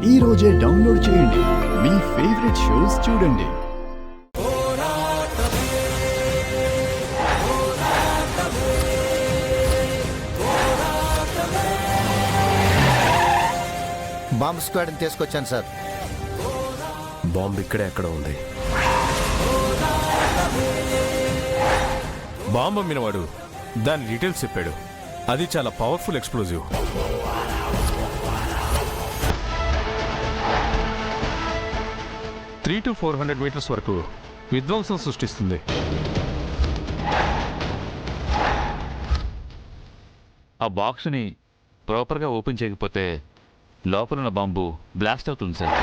ఈ రోజే డౌన్లోడ్ చేయండి. మీ ఫేవరెట్ షోస్ చూడండి. బాంబ్ స్క్వాడ్ని తీసుకొచ్చాను సార్. బాంబ్ ఇక్కడే ఎక్కడ ఉంది? బాంబ్ అమ్మినవాడు దాని డీటెయిల్స్ చెప్పాడు. అది చాలా పవర్ఫుల్ ఎక్స్ప్లోజివ్. 300 to 400 మీటర్స్ వరకు విధ్వంసం సృష్టిస్తుంది. ఆ బాక్స్ని ప్రాపర్గా ఓపెన్ చేయకపోతే లోపల ఉన్న బాంబు బ్లాస్ట్ అవుతుంది సార్.